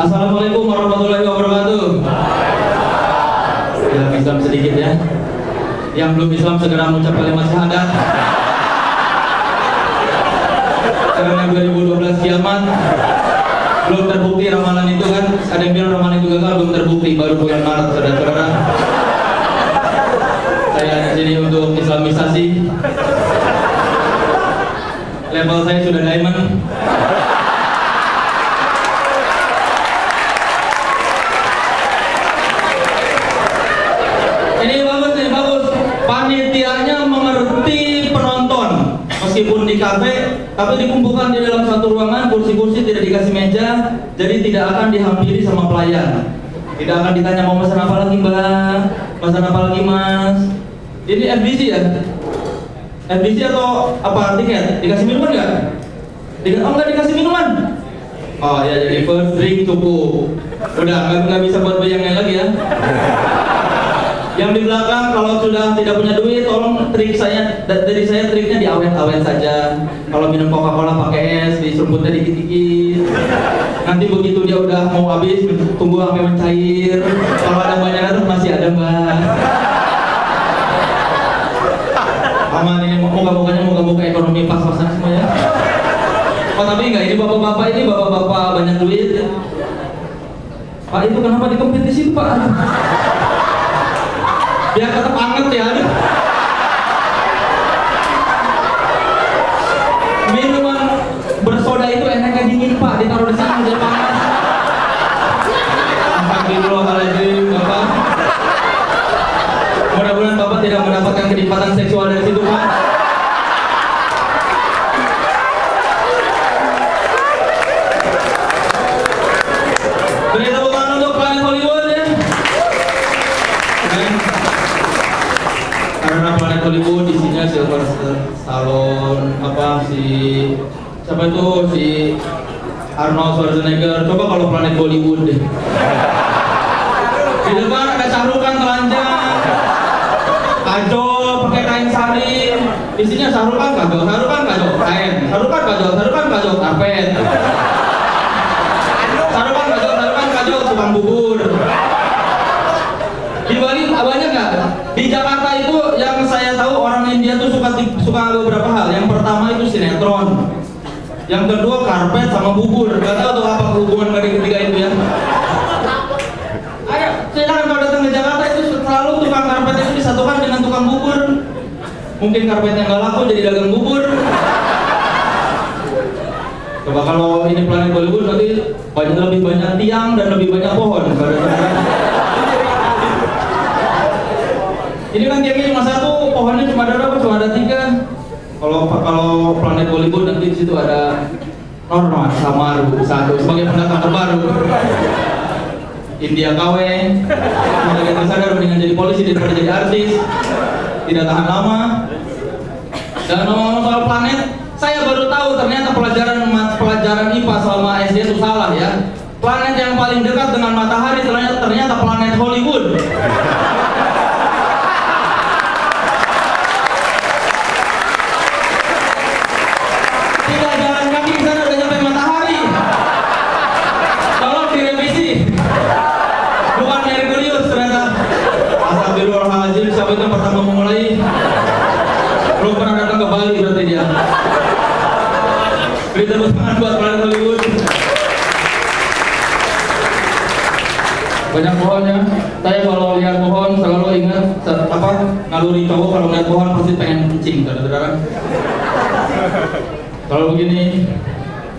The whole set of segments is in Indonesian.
Assalamualaikum warahmatullahi wabarakatuh. Ya, Islam sedikit ya. Yang belum Islam segera mengucap kalimat syahadat. Karena 2012 kiamat belum terbukti ramalan itu kan. Ada yang bilang ramalan itu gagal, belum terbukti, baru bulan Maret, saudara-saudara. Saya di sini untuk islamisasi. Level saya sudah diamond. Ini bagus nih, bagus. Panitianya mengerti penonton. Meskipun di kafe, tapi dikumpulkan di dalam satu ruangan, kursi-kursi tidak dikasih meja, jadi tidak akan dihampiri sama pelayan. Tidak akan ditanya mau pesan apa lagi mbak, pesan apa lagi mas. Ini FBC ya? FBC atau apa tiket? Dikasih minuman nggak? Oh nggak dikasih minuman? Oh ya, jadi first drink cukup. Udah nggak bisa buat bayangnya lagi ya. Yang di belakang kalau sudah tidak punya duit, tolong trik saya dari saya triknya diawet-awet saja. Kalau minum Coca-Cola pakai es, diseruputnya dikit-dikit. Nanti begitu dia udah mau habis, tunggu sampai mencair. Kalau ada banyak terus masih ada mbak. Aman ini moga-moga ekonomi pas-pasan semua ya. Oh tapi enggak, ini bapak-bapak banyak duit. Pak itu kenapa di kompetisi pak? Biar tetap anget ya. Minuman bersoda itu enaknya dingin pak, ditaruh di sana jadi panas. Astagfirullahaladzim bapak. Mudah-mudahan bapak tidak mendapatkan kenikmatan seksual dari situ pak. Beri tepuk tangan untuk Planet Hollywood ya. Karena Planet Hollywood isinya Sylvester Stallone, siapa itu si Arnold Schwarzenegger. Coba kalau Planet Bollywood deh. Di depan ada Syahrukan telanjang, kajol pakai kain sari. Isinya Syahrukan kajol kain, Syahrukan kajol karpet. Syahrukan kajol tukang bubur. Di Bali banyak nggak? Di Jakarta itu yang saya tahu orang India tuh suka beberapa hal. Yang pertama itu sinetron. Yang kedua karpet sama bubur. Gak tahu tuh apa hubungan dari ketiga itu ya. Ayo, silakan kalau datang ke Jakarta itu selalu tukang karpet itu disatukan dengan tukang bubur. Mungkin karpetnya nggak laku jadi dagang bubur. Coba kalau ini Planet Hollywood nanti lebih banyak tiang dan lebih banyak pohon. Ini kan tiangnya cuma satu, pohonnya cuma ada berapa? Cuma ada 3. Kalau Planet Hollywood nanti di situ ada Norma Samaru satu sebagai pendatang terbaru. India KW, kemudian tersadar dengan jadi polisi daripada jadi artis, tidak tahan lama. Dan ngomong soal planet, saya baru tahu ternyata pelajaran IPA selama SD itu salah ya. Planet yang paling dekat dengan matahari ternyata planet Hollywood. Tidak jalan kaki ke sana udah nyampe matahari. Tolong direvisi. Bukan Merkurius ternyata. Astagfirullahaladzim, siapa itu yang pertama memulai? Belum pernah datang ke Bali berarti dia. Beri tepuk tangan buat Planet Hollywood. Banyak pohonnya. Saya kalau lihat pohon selalu ingat naluri cowok kalau lihat pohon pasti pengen kencing, saudara-saudara. Kalau begini,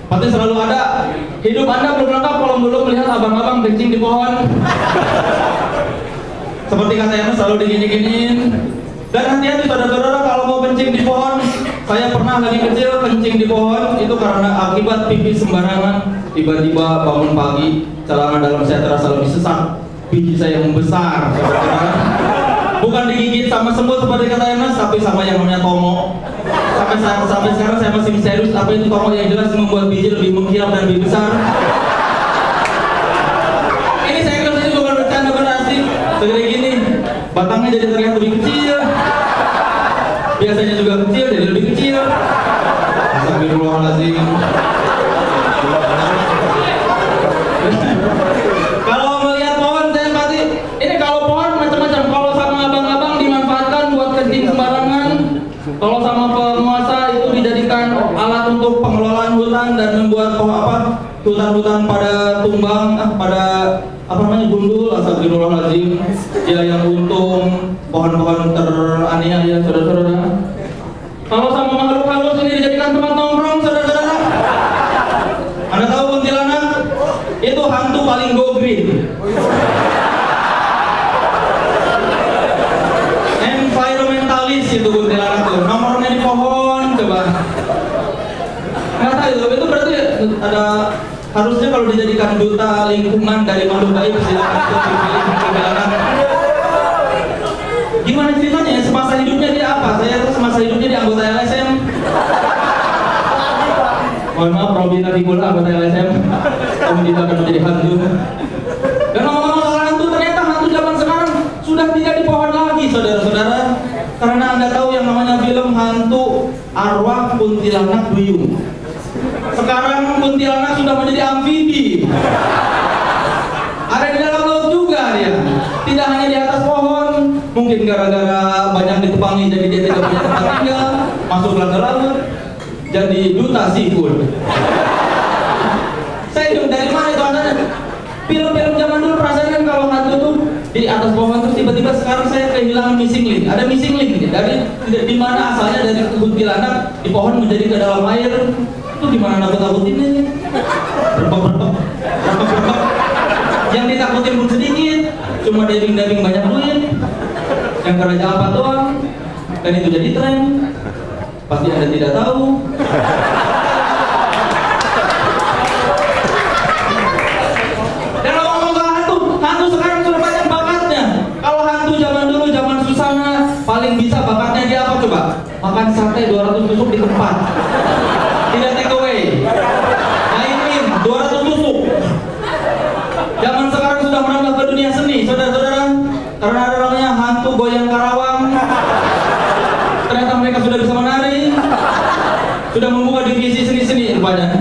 pasti selalu ada. Hidup Anda belum lengkap kalau belum melihat abang-abang kencing di pohon. Seperti kata yang selalu digini-giniin. Dan hati-hati saudara-saudara kalau mau kencing di pohon. Saya pernah lagi kecil kencing di pohon itu karena akibat pipis sembarangan. Tiba-tiba bangun pagi, celana dalam saya terasa lebih sesak. Biji saya membesar, saudara-saudara. Bukan digigit sama semut seperti kata Enes, tapi sama yang namanya tomo. Sampai sekarang saya masih misterius apa itu tomo yang jelas membuat biji lebih mengkilap dan lebih besar. Ini saya kira ini bukan bercanda, benar asli. Segede gini, batangnya jadi terlihat lebih kecil. Biasanya juga kecil, jadi lebih kecil. Astagfirullahaladzim. penguasa itu dijadikan alat untuk pengelolaan hutan dan membuat hutan-hutan pada tumbang, pada gundul, astagfirullahaladzim, ya yang untung, pohon-pohon teraniaya, saudara-saudara. Kalau sama makhluk halus ini dijadikan tempat nongkrong, saudara-saudara. Anda tahu kuntilanak? Itu hantu paling go green. Environmentalis itu kuntilanak tuh. Nomornya di pohon, coba. Nggak tahu itu berarti ada, harusnya kalau dijadikan duta lingkungan dari makhluk baik silakan untuk dipilih kuntilanak. Gimana ceritanya? Semasa hidupnya dia apa? Saya tuh semasa hidupnya dia anggota LSM. Mohon maaf, Robina Fikula anggota LSM. Kamu tidak akan menjadi hantu. Dan ngomong-ngomong soal hantu, ternyata hantu zaman sekarang sudah tidak di pohon lagi, saudara-saudara. Karena Anda tahu yang namanya film hantu arwah kuntilanak duyung. Sekarang kuntilanak sudah menjadi amfibi. Ada di dalam laut juga dia. Tidak hanya di atas pohon. Mungkin gara-gara banyak ditebangi jadi dia tidak punya tempat tinggal. Masuklah ke laut. Jadi duta seafood. Saya hidup dari mana itu Anda? Film-film zaman dulu perasaan kalau hantu tuh di atas pohon terus tiba-tiba sekarang saya kehilangan missing link. Ada missing link dari di mana asalnya dari kuntilanak di pohon menjadi ke dalam air. Itu gimana nakut-nakutinnya? Berpek-berpek. Yang ditakutin pun sedikit, cuma diving-diving banyak duit. Yang kerja apa doang, dan itu jadi tren. Pasti Anda tidak tahu. Dan ngomong soal hantu sekarang sudah banyak bakatnya. Kalau hantu zaman dulu, zaman Susana, paling bisa bakatnya dia apa coba? Makan sate 200 tusuk di tempat. Tidak take away. Mainin 200 tusuk. Zaman sekarang sudah merambah ke dunia seni, saudara-saudara. Karena ada namanya hantu goyang Karawang. Ternyata mereka sudah bisa menari, sudah membuka divisi seni-seni rupanya.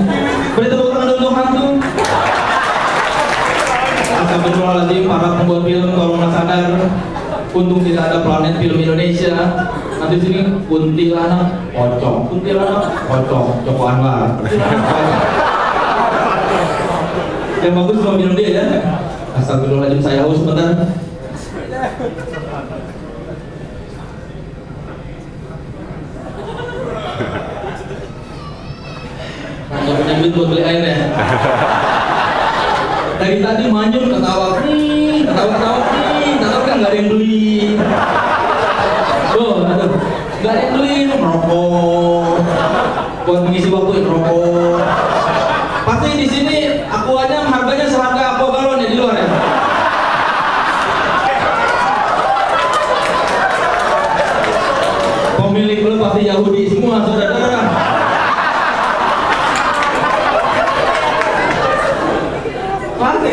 Beri tepuk tangan untuk hantu. Astagfirullahaladzim, para pembuat film kalau nggak sadar, untung tidak ada Planet Film Indonesia. Nanti sini kuntilanak, pocong, kuntilanak, pocong, Joko Anwar. Yang bagus mau minum dia ya. Astagfirullahaladzim, saya haus sebentar. Nggak punya duit buat beli air ya. Dari tadi manyun ketawa kan nggak ada yang beli. Tuh, aduh, nggak ada yang beli, merokok. Buat mengisi waktu merokok. Pasti di sini aku aja harganya seharga aqua galon ya di luar ya. Pemilik klub pasti Yahudi semua, saudara-saudara.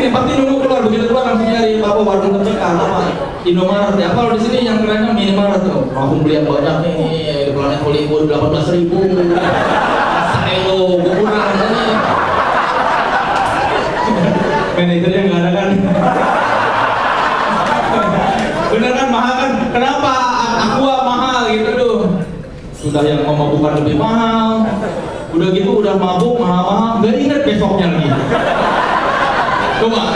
Pasti nunggu keluar, begitu keluar langsung nyari apa warung terdekat apa Indomaret ya. Kalau di sini yang kerennya minimarket tuh, langsung beli yang banyak nih. Planet Hollywood 18.000. Saya lo, gue kurang ini. Manajernya nggak ada kan? Bener kan mahal kan? Kenapa aqua mahal gitu tuh? Sudah yang memabukkan lebih mahal. Udah gitu udah mabuk mahal-mahal, nggak ingat besoknya lagi. Coba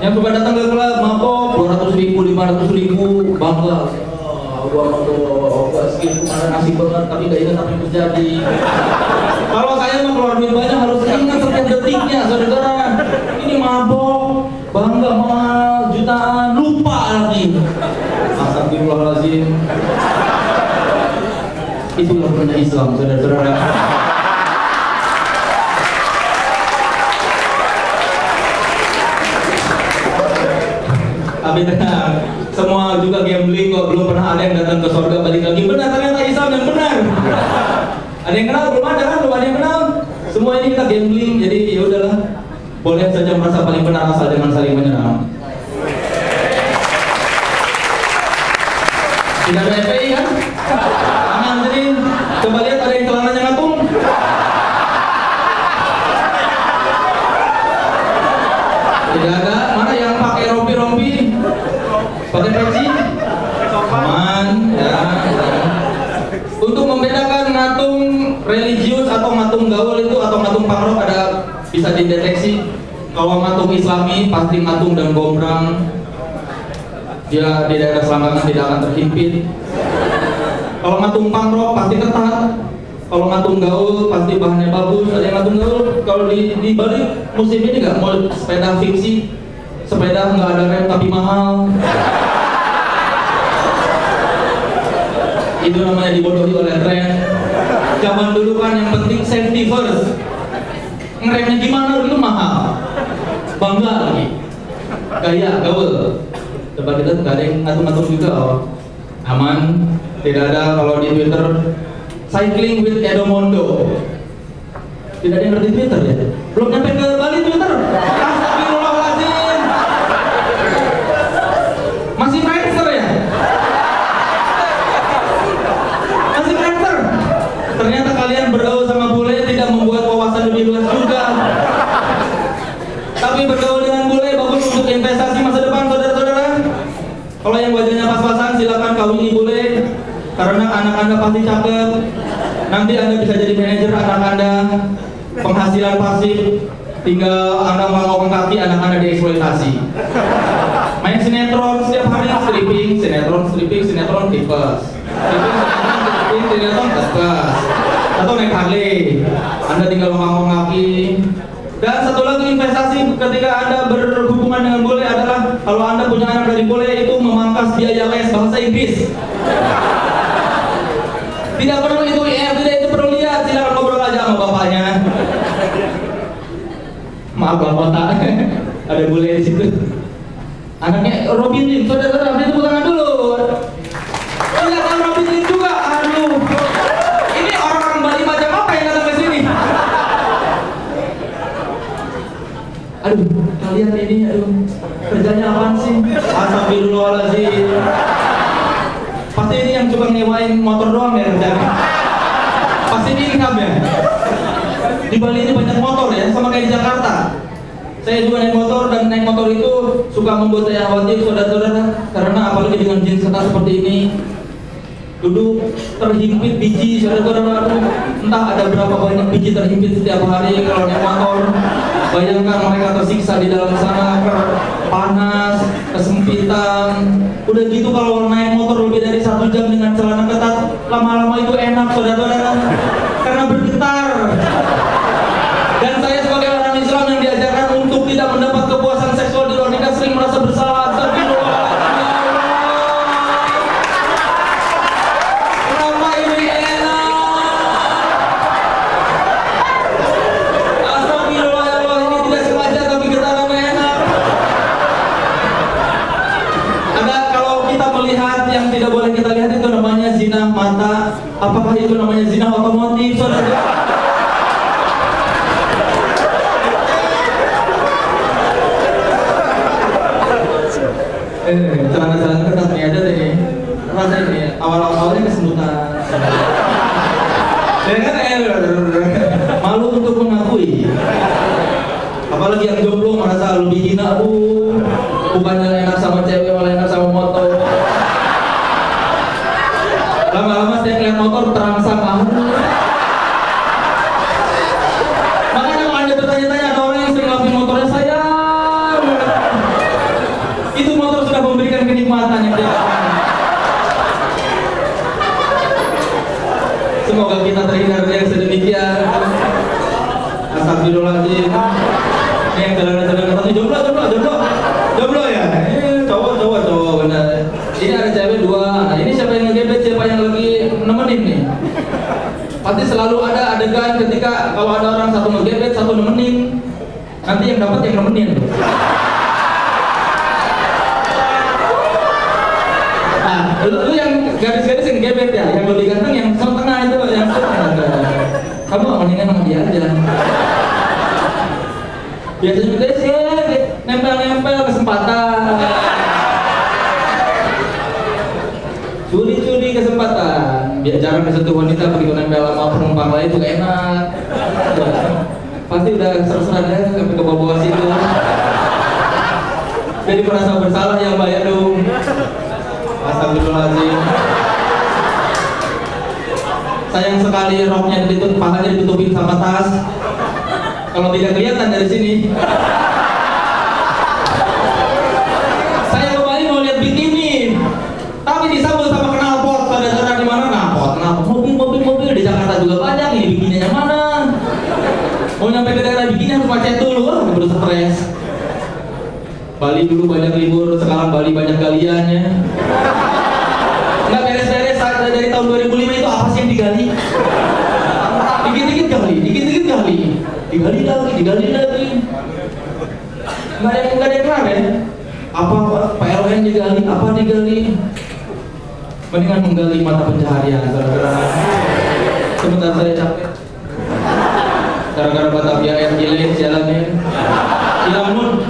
yang suka datang ke klub mabok 200.000, 500.000 bangga. Gua skill kemarin asik banget tapi nggak ingat apa yang terjadi. Kalau saya mau keluar duit banyak harus ingat setiap detiknya, saudara. Ini mabok, bangga mahal, jutaan, lupa lagi. Astagfirullahaladzim. Itulah punya Islam, saudara-saudara. Tapi tenang, semua juga gambling kok, belum pernah ada yang datang ke surga balik lagi. Benar, ternyata Islam yang benar. Ada yang kenal? Belum ada kan? Belum ada yang kenal. Semua ini kita gambling, jadi ya udahlah. Boleh saja merasa paling benar asal jangan saling menyerang. Tidak ada FPI kan? Aman jadi. Coba lihat ada yang celananya ngatung. Tidak ada. Mana yang pakai rompi-rompi? Pakai peci? Aman ya. Untuk membedakan bisa dideteksi. Kalau matung Islami pasti matung dan gombrang, dia di daerah selangkangan tidak akan terhimpit. Kalau matung pangrok pasti ketat. Kalau matung gaul pasti bahannya bagus. Ada yang matung gaul. Kalau di Bali musim ini nggak mau sepeda fiksi, sepeda nggak ada rem tapi mahal. Itu namanya dibodohi oleh tren. Zaman dulu kan yang penting safety first. Ngeremnya gimana dulu mahal. Bangga lagi. Gaya gaul. Coba kita nggak ada yang ngatung-ngatung juga. Oh. Aman. Tidak ada kalau di Twitter cycling with Edomondo. Tidak ada yang ngerti Twitter ya? Belum nyampe ke Bali Twitter. Astagfirullahaladzim. Masih Friendster ya? Masih Friendster. Ternyata kalian bergaul sama bule tidak membuat wawasan lebih luas juga. Tapi bergaul dengan bule bagus untuk investasi masa depan, saudara-saudara. Kalau yang wajahnya pas-pasan silakan kawini bule. Karena anak Anda pasti cakep. Nanti Anda bisa jadi manajer anak Anda. Penghasilan pasif. Tinggal Anda mengangkat kaki, anak Anda dieksploitasi. Main sinetron setiap hari, sinetron tipes. Sinetron tegas. Atau naik Harley. Anda tinggal mengangkat kaki. Dan satu lagi investasi ketika Anda berhubungan dengan bule adalah kalau Anda punya anak dari bule itu memangkas biaya les bahasa Inggris. Tidak perlu itu tidak itu perlu lihat, silakan ngobrol aja sama bapaknya. Maaf bapak, ada bule di situ. Anaknya Robin Lim, saudara-saudara, beri tepuk tangan dulu. Lihat Robin Lim juga, aduh. Ini orang-orang Bali macam apa yang datang ke sini? Aduh, kalian ini, kerjanya apaan sih? Astagfirullahaladzim. Pasti ini yang cuma nyewain motor doang ya kerjanya. Pasti ini income ya. Di Bali ini banyak motor ya, sama kayak di Jakarta. Saya juga naik motor dan naik motor itu suka membuat saya khawatir, saudara-saudara. Karena apalagi dengan jenis ketat seperti ini, duduk terhimpit biji, saudara-saudara. Entah ada berapa banyak biji terhimpit setiap hari kalau naik motor. Bayangkan mereka tersiksa di dalam sana, panas, kesempitan. Udah gitu kalau naik motor lebih dari 1 jam dengan celana ketat, lama-lama itu enak, saudara-saudara, karena bergetar. Dan saya sebagai orang Islam yang diajarkan untuk tidak mendapat kepuasan seksual di luar nikah sering merasa bersalah. Kenapa ini enak? Astagfirullah, ini tidak sengaja tapi getaran enak. Ada kalau kita melihat yang tidak boleh kita lihat itu namanya zina mata. Apakah itu namanya zina otomotif, saudara? Celana-celana ketat nih ada deh. Rasain nih, awalnya kesemutan. Dengan malu untuk mengakui. Apalagi yang jomblo merasa lebih hina, bukannya enak sama cewek malah enak sama motor. Lama-lama saya lihat motor terangsang Makanya kalau Anda bertanya-tanya ada orang yang sering ngelakuin motornya, sayang, itu motor sudah memberikan kenikmatan yang dia lakukan. Semoga kita terhindar dari yang sedemikian. Astagfirullahaladzim. Ini yang jalan-jalan katanya jomblo ya. Cowok benar. Ini ada cewek 2. Nah ini siapa yang ngegebet, siapa yang lagi nemenin nih? Pasti selalu ada adegan ketika kalau ada orang satu ngegebet, satu nemenin. Nanti yang dapat yang nemenin. Nah, lu yang garis-garis yang gebet ya, yang lebih ganteng yang tengah itu yang kamu mendingan sama dia aja. Biasanya juga sih nempel-nempel kesempatan. Curi-curi kesempatan. Biar jarang disentuh wanita begitu nempel sama penumpang lain juga enak. Pasti udah serah-serah deh sampai ke bawah situ. Jadi merasa bersalah ya Mbak Yadung. Astagfirullahaladzim. Sayang sekali roknya ditutup, pahanya ditutupin sama tas. Kalau tidak kelihatan dari sini. Saya kembali mau lihat bikini, tapi disambut sama knalpot. Saudara di mana knalpot? Mobil di Jakarta juga banyak. Ini bikininya mana? Mau nyampe ke daerah bikini harus macet dulu, baru stres. Bali dulu banyak libur, sekarang Bali banyak galiannya. Nggak beres-beres dari tahun 2005 itu apa sih yang digali? Dikit-dikit gali, digali lagi. Nggak ada yang kelar ya? Apa PLN digali, apa digali? Mendingan menggali mata pencaharian, saudara. Sebentar saya capek. Gara-gara Batavia Air Gilin jalannya. Ilamun.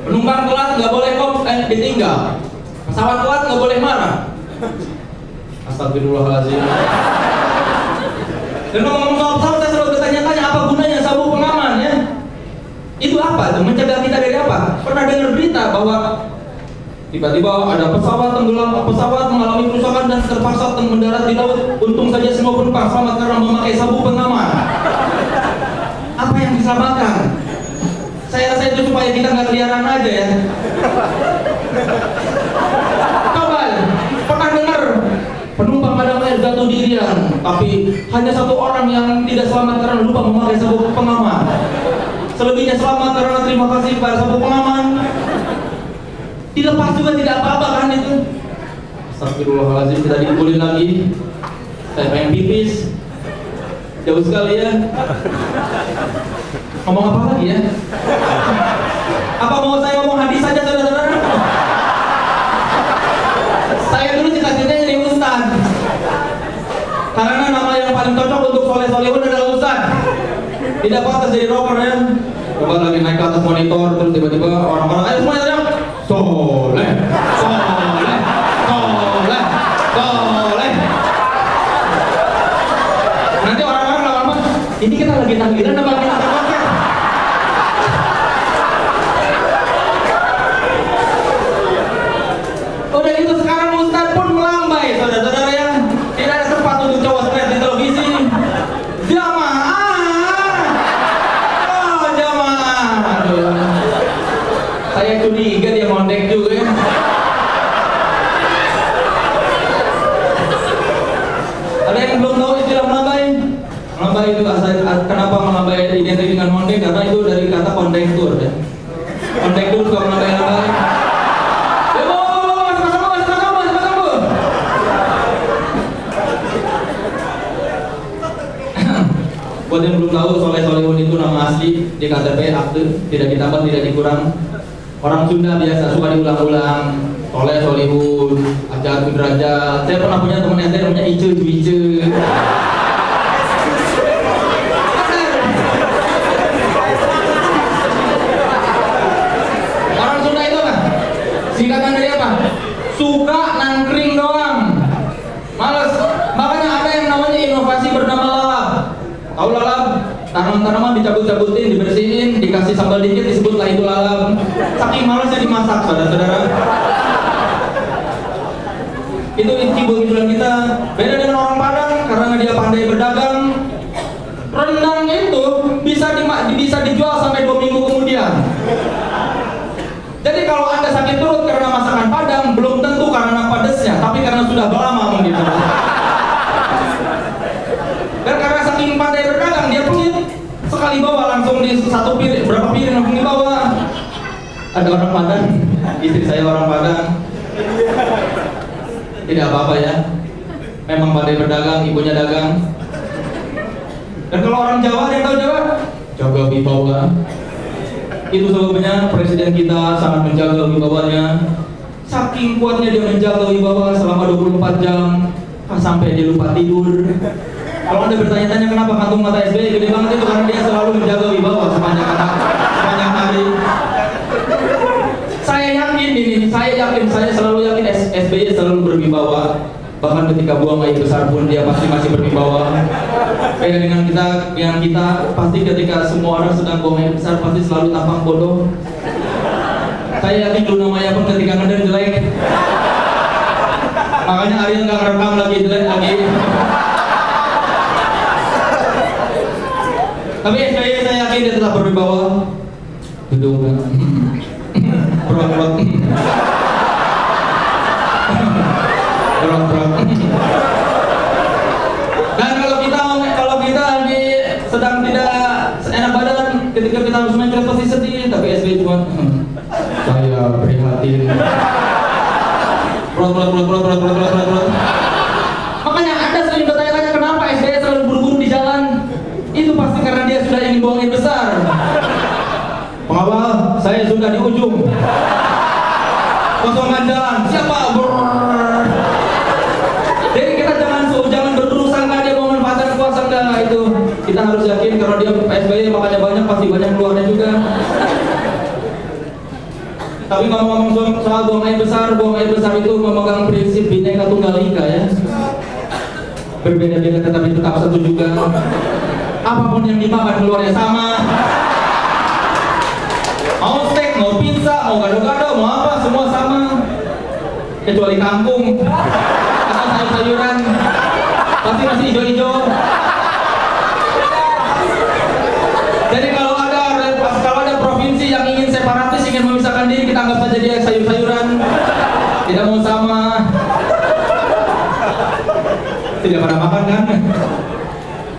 Penumpang telat nggak boleh ditinggal. Pesawat telat nggak boleh marah. Astagfirullahaladzim. Dan ngomong soal pesawat, saya selalu bertanya-tanya apa gunanya sabuk pengaman ya? Itu apa? Itu mencegah kita dari apa? Pernah dengar berita bahwa tiba-tiba ada pesawat tenggelam, pesawat mengalami kerusakan dan terpaksa mendarat di laut. Untung saja semua penumpang selamat karena memakai sabuk pengaman. Apa yang diselamatkan? Saya rasa itu supaya kita nggak keliaran aja ya. Coba, pernah dengar penumpang padam air jatuh dirian, tapi hanya satu orang yang tidak selamat karena lupa memakai sabuk pengaman. Selebihnya selamat karena terima kasih kepada sabuk pengaman. Dilepas juga tidak apa-apa kan itu. Astagfirullahaladzim, kita dipukulin lagi. Saya pengen pipis. Jauh sekali ya. Ngomong apa lagi ya? Apa mau saya ngomong hadis saja saudara-saudara? Saya dulu cita-citanya jadi ustaz. Karena nama yang paling cocok untuk soleh-solehun adalah ustaz. Tidak pantas jadi rocker ya. Coba lagi naik ke atas monitor terus tiba-tiba orang-orang ayo semuanya teriak soleh, soleh, soleh, soleh. Nanti orang-orang lama-lama ini kita lagi tahlilan apa kita terpakai? Udah itu sekarang ustaz pun melambai saudara-saudara ya. Tidak ada tempat untuk cowok stres di televisi. Jamaah. Saya curiga dia ngondek juga ya. Ada yang belum tahu istilah melambai? Melambai itu kenapa melambai identik dengan ngondek? Karena itu dari kata kondektur ya. Kondektur suka melambai-lambai. Buat yang belum tahu, soleh-solehun itu nama asli di KTP, akte, tidak ditambah, tidak dikurang. Orang Sunda biasa suka diulang-ulang. Soleh-solehun, Ajat, Sudrajat. Saya pernah punya teman ente namanya Ice, Ice. Orang Sunda itu apa? Singkatan dari apa? Suka nangkring doang. Males. Makanya ada yang namanya inovasi bernama lalap. Tahu lalap? Tanaman-tanaman dicabut-cabutin, dibersihin, dikasih sambal dikit, disebutlah itu lalap. Saking malesnya dimasak, saudara-saudara. Itu hiburan kita. Beda dengan orang Padang, karena dia pandai berdagang. Rendang itu bisa dijual sampai 2 minggu kemudian. Jadi kalau Anda sakit perut karena masakan Padang, belum tentu karena pedesnya, tapi karena sudah lama mungkin. Dan karena saking pandai berdagang, dia pelit. Sekali bawa langsung di satu piring, berapa piring langsung dibawa. Ada orang Padang, istri saya orang Padang. Tidak apa-apa ya. Memang pandai berdagang, ibunya dagang. Dan kalau orang Jawa, yang tahu Jawa? Jaga wibawa. Itu sebabnya presiden kita sangat menjaga wibawanya. Saking kuatnya dia menjaga wibawa selama 24 jam sampai dia lupa tidur. Kalau Anda bertanya-tanya kenapa kantung mata SBY gede banget, itu karena dia selalu menjaga wibawa sepanjang hari. Saya selalu yakin SBY selalu berwibawa. Bahkan ketika buang air besar pun dia pasti masih berwibawa. Beda dengan kita pasti ketika semua orang sedang buang air besar pasti selalu tampang bodoh. Saya yakin Luna Maya pun ketika ngeden jelek. Makanya Ariel nggak ngerekam lagi jelek lagi. Tapi SBY saya yakin dia tetap berwibawa. Duduk kan. Berat-berat. Dan kalau kita sedang tidak enak badan, ketika kita harus main kita pasti sedih. Tapi SBY cuma saya prihatin. Berat. Makanya Anda sering bertanya-tanya kenapa SBY selalu buru-buru di jalan. Itu pasti karena dia sudah ingin buang air besar. Pengawal, saya sudah di ujung. Kosongan jalan, siapa? Jadi kita jangan berterus sangka dia mau manfaatkan kuasa enggak itu. Kita harus yakin kalau dia SBY makanya banyak pasti banyak keluarnya juga. Tapi ngomong-ngomong soal buang air besar itu memegang prinsip Bhinneka Tunggal Ika ya. Berbeda-beda tetapi tetap satu juga. Apapun yang dimakan keluarnya sama. Mau steak, mau pizza, mau gado-gado, mau apa, semua sama. Kecuali kangkung atau sayur-sayuran, pasti masih hijau-hijau. Jadi kalau ada provinsi yang ingin separatis, ingin memisahkan diri, kita anggap saja dia sayur-sayuran, tidak mau sama. Tidak pada makan kan?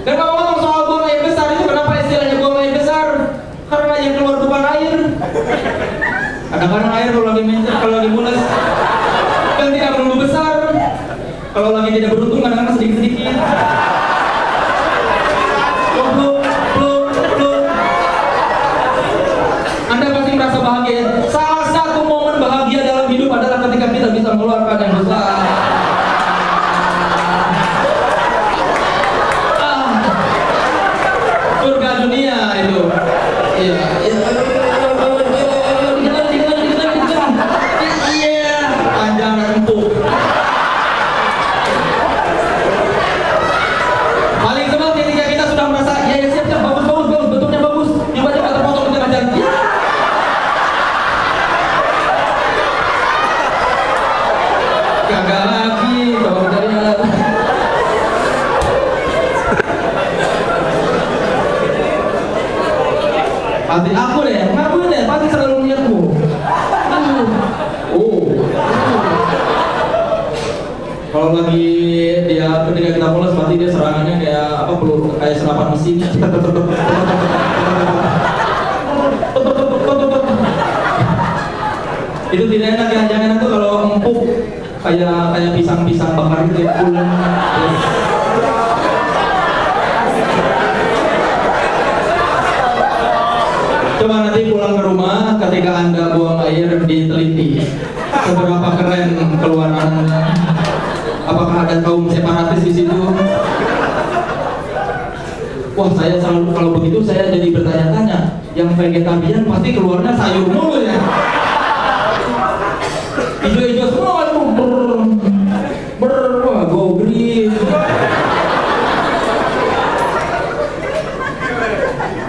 Dan ngomong-ngomong soal buang air besar itu, kenapa istilahnya buang air besar? Karena yang keluar bukan air. Kadang-kadang air kalau lagi mencet, kalau lagi mules kan tidak perlu besar. Kalau lagi tidak beruntung kadang-kadang sedikit-sedikit. Anda pasti merasa bahagia. Salah satu momen bahagia dalam hidup adalah ketika kita bisa mengeluarkan yang besar. Surga dunia itu. Iya. Panjang dan empuk. Paling sebab ketika kita sudah merasa ya siap bagus bentuknya bagus, tiba-tiba terpotong di tengah jalan. Gagal lagi kalau jalan. Pasti aku deh, pasti selalu melihatmu. Kalau lagi ketika kita mulai pasti dia serangannya kayak apa peluru, kayak senapan mesin. Itu tidak enak ya, jangan enak tuh kalau empuk kayak pisang-pisang bakar itu ya. Coba nanti pulang ke rumah ketika Anda buang air diteliti seberapa keren keluarannya. Apakah ada kaum separatis di situ? Wah, saya selalu kalau begitu saya jadi bertanya-tanya. Yang vegetarian pasti keluarnya sayur mulu ya. Hijau-hijau semua itu wah, go green.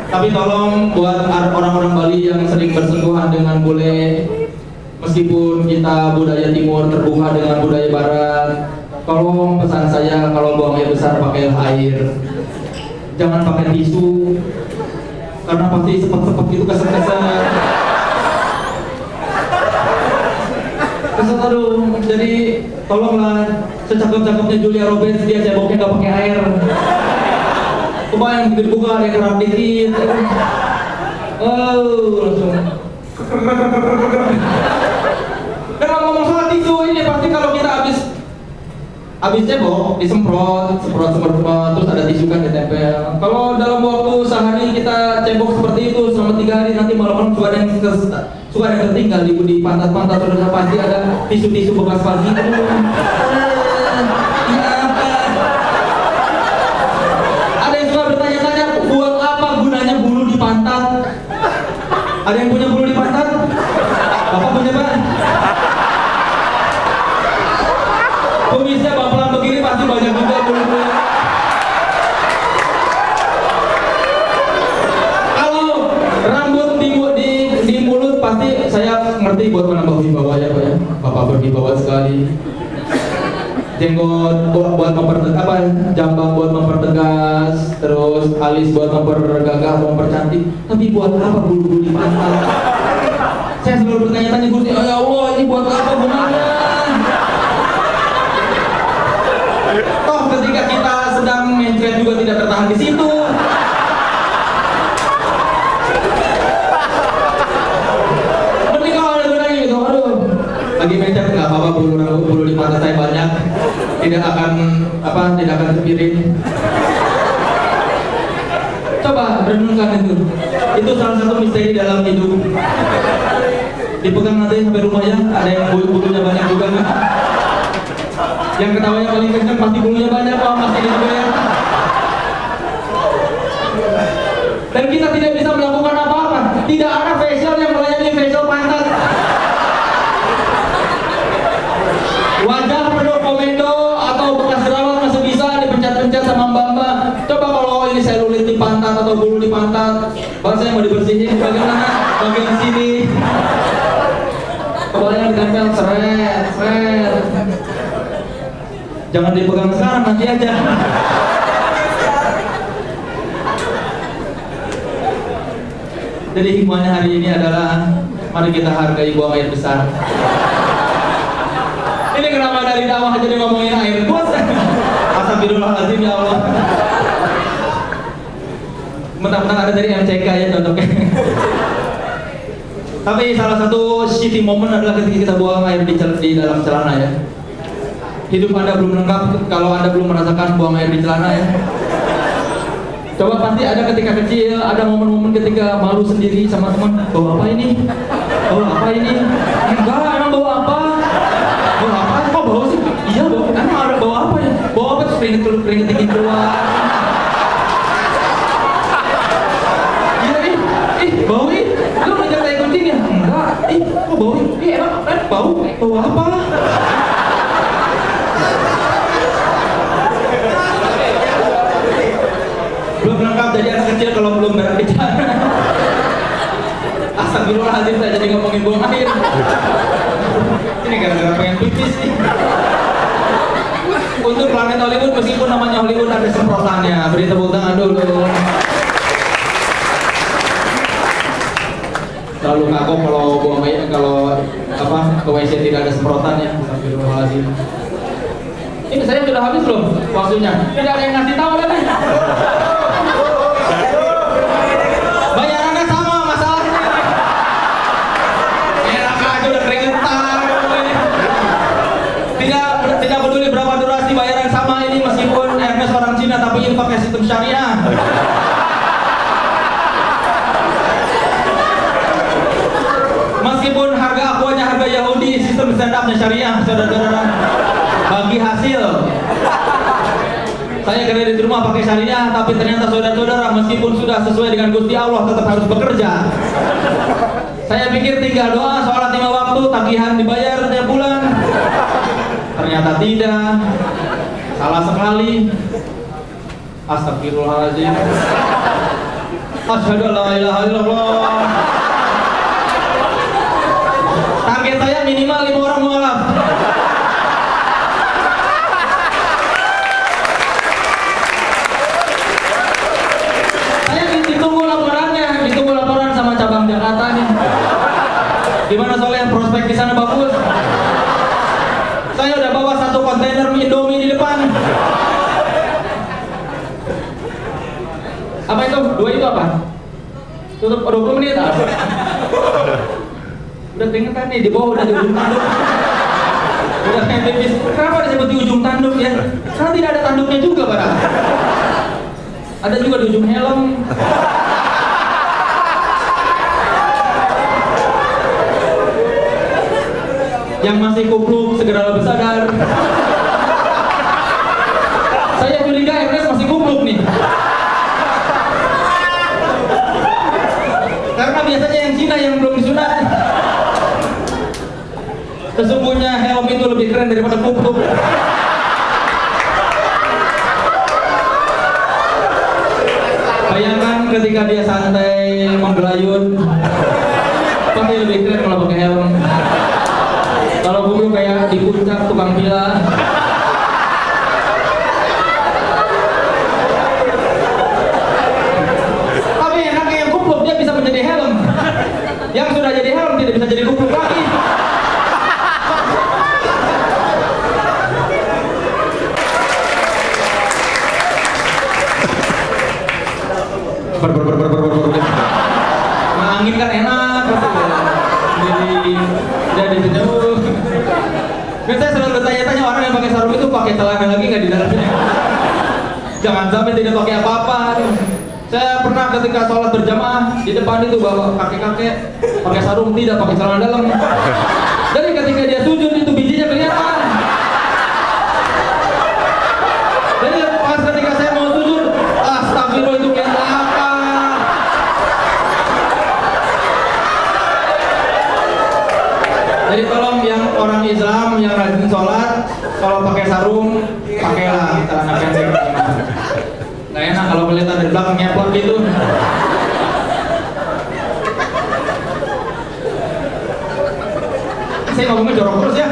Tapi tolong buat orang-orang Bali yang sering bersentuhan dengan bule, meskipun kita budaya timur terbuka dengan budaya barat, tolong pesan saya kalau buang air besar pakai air, jangan pakai tisu, karena pasti sepet-sepet gitu keset-keset. Keset aduh, jadi tolonglah secakep-cakepnya Julia Roberts dia ceboknya nggak pakai air. Kebayang dibuka ada kerap dikit. Langsung. Dan ngomong soal tisu ini pasti kalau kita habis cebok disemprot terus ada tisu kan ditempel. Kalau dalam waktu sehari kita cebok seperti itu selama 3 hari, nanti malam-malam suka ada yang tertinggal di pantat-pantat, sudah pasti ada tisu-tisu bekas pagi. Ada yang punya bulu di pantat? Bapak punya Pak? Kumisnya bapelan begini pasti banyak juga bulu-bulu. Kalau rambut di mulut pasti saya ngerti buat menambah wibawa ya Pak ya. Bapak berwibawa sekali. Jenggot buat mempertegas, jambang buat mempertegas, terus alis buat mempergagah, mempercantik, tapi buat apa bulu-bulu di pantat? Saya selalu bertanya-tanya Gusti, ya Allah, ini buat apa gunanya? Toh ketika kita sedang mencret juga tidak tertahan di situ. Mending kalau ada gunanya gitu, aduh, lagi mencret nggak apa-apa, bulu di pantat saya banyak, tidak akan kepiring. Coba renungkan itu salah satu misteri dalam hidup. Dipegang nanti sampai rumah ya, ada yang bulunya banyak juga nggak? Yang ketawanya paling kencang pasti bulunya banyak, Pak, pasti gitu ya. Dan kita tidak bisa melakukan apa-apa. Tidak ada facial yang melayani facial pantat. Wajah penuh komedo atau bekas jerawat masih bisa dipencet-pencet sama mbak-mbak. Coba kalau ini selulit di pantat atau bulu di pantat, bahasanya mau dibersihin bagaimana? Bagian sini. Kepalanya ditempel, seret. Jangan dipegang sekarang, nanti aja. Jadi hikmahnya hari ini adalah mari kita hargai buang air besar. Ini kenapa dari dakwah jadi ngomongin air bos? Astagfirullahaladzim ya Allah. Mentang-mentang ada dari MCK ya cocoknya. Tapi salah satu shitty moment adalah ketika kita buang air di dalam celana ya. Hidup Anda belum lengkap kalau Anda belum merasakan buang air di celana ya. Coba pasti ada ketika kecil, ada momen-momen ketika malu sendiri sama teman. Bawa apa ini? Bawa apa ini? Enggak, emang bawa apa? Bawa apa? Kok bawa sih? Iya bawa. Emang ada bawa apa ya? Bawa apa? Keringet dingin keluar. Bau ih, lu ngejar kayak kucing ya? Enggak, kok bau ih? Emang bau apa? Belum lengkap jadi anak kecil kalau belum berbicara. Astagfirullahaladzim, saya jadi ngomongin buang air. Ini gara-gara pengen pipis nih. Untuk planet Hollywood, meskipun namanya Hollywood ada semprotannya, beri tepuk tangan dulu. Selalu kagok kalau buang air, kalau ke WC tidak ada semprotannya. Astagfirullahaladzim. Ini saya sudah habis belum waktunya? Tidak ada yang ngasih tahu kan? Bayarannya sama masalahnya. Enak aja udah keringetan. Tidak peduli berapa durasi, bayaran sama ini meskipun Ernest orang Cina tapi ini pakai sistem syariah. Meskipun harga akuanya harga Yahudi, sistem stand up-nya syariah, saudara-saudara. Bagi hasil. Saya kerja di rumah pakai syariah, tapi ternyata saudara-saudara meskipun sudah sesuai dengan Gusti Allah tetap harus bekerja. Saya pikir tinggal doa, sholat 5 waktu, tagihan dibayar setiap bulan. Ternyata tidak. Salah sekali. Astagfirullahaladzim. Asyhadu an la ilaha illallah. Target saya minimal 5 orang mualaf. Saya ditunggu laporan sama cabang Jakarta nih. Gimana soalnya prospek di sana bagus? Saya udah bawa 1 kontainer mie Indomie di depan. Apa itu? 2 itu apa? Tutup 20 menit. Udah keringetan nih, di bawah udah di ujung tanduk. Udah kayak pipis. Kenapa disebut di ujung tanduk ya? Karena tidak ada tanduknya juga, Pak. Ada juga di ujung helm. Yang masih kupluk segera bersadar. Saya curiga Ernest masih kupluk nih. Karena biasanya yang Cina yang belum disunat. Sesungguhnya helm itu lebih keren daripada kupluk. Bayangkan ketika dia santai menggelayut, pasti lebih keren kalau pakai helm. Kalau kupluk kayak di puncak tukang villa. Nah, angin kan enak jadi jauh. Saya selalu tanya-tanya orang yang pakai sarung itu pakai celana lagi nggak di dalamnya? Jangan sampai tidak pakai apa-apa. Saya pernah ketika sholat berjamaah di depan itu bawa kakek-kakek pakai sarung, tidak pakai celana dalam. Jadi ketika dia sujud itu bijinya kelihatan. Jadi pas ketika saya mau sujud, astagfirullah itu kelihatan. Jadi tolong yang orang Islam yang rajin sholat, kalau pakai sarung, pakailah celana pendek. Nggak enak kalau kelihatan dari belakang nyepot gitu. Saya ngomongnya jorok terus ya.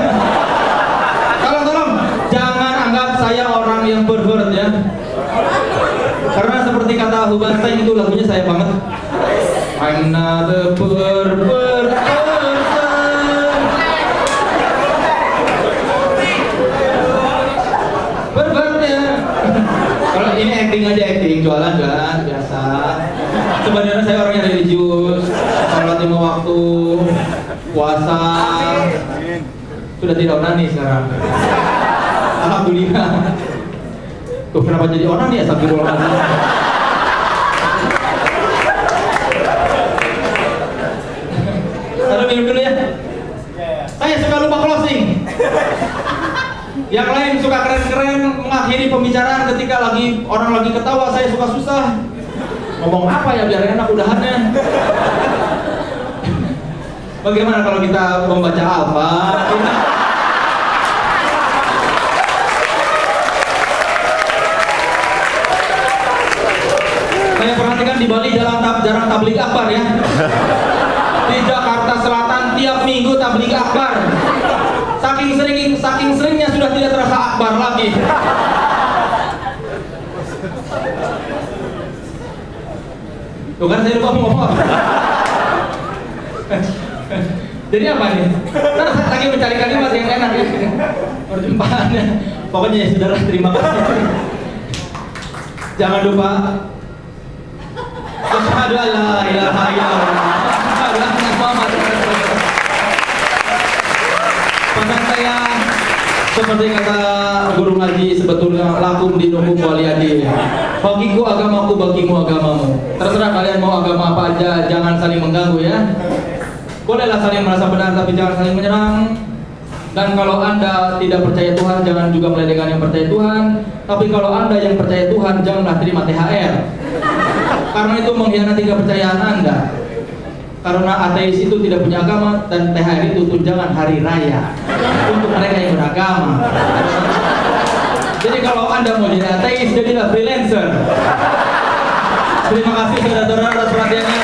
Tolong jangan anggap saya orang yang pervert ya. Karena seperti kata Hubanstein itu lagunya saya banget. I'm not a pervert person. Pervert ya. Kalau ini acting aja, acting, jualan biasa. Sebenarnya saya orang yang religius, sholat 5 waktu, puasa, sudah tidak onani sekarang. Alhamdulillah. Tuh kenapa jadi onani ya, astagfirullahaladzim. Lalu minum dulu ya. Saya suka lupa closing. Yang lain suka keren-keren mengakhiri pembicaraan ketika orang lagi ketawa, saya suka susah. Ngomong apa ya biar enak udahannya. Bagaimana kalau kita membaca apa? Saya perhatikan di Bali jarang tabligh akbar ya. Di Jakarta Selatan tiap minggu tabligh akbar. Saking seringnya sudah tidak terasa akbar lagi. Tuh kan saya lupa ngomong. Jadi apa nih? Ntar saya lagi mencari kalimat yang enak ya. Perjumpaannya. Pokoknya ya saudara, terima kasih. Jangan lupa. Asyhadu an la ilaha illallah. Asyhadu anna Muhammadar Rasulullah. Pesan saya seperti kata guru ngaji, sebetulnya lakum dinukum waliyadin. Bagiku agamaku, bagimu agamamu. Terserah kalian mau agama apa aja, jangan saling mengganggu ya. Bolehlah saling merasa benar, tapi jangan saling menyerang. Dan kalau Anda tidak percaya Tuhan, jangan juga meledekkan yang percaya Tuhan. Tapi kalau Anda yang percaya Tuhan, janganlah terima THR. Karena itu mengkhianati kepercayaan Anda. Karena ateis itu tidak punya agama, dan THR itu tunjangan hari raya untuk mereka yang beragama. Jadi kalau Anda mau jadi ateis, jadilah freelancer. Terima kasih saudara-saudara atas perhatiannya.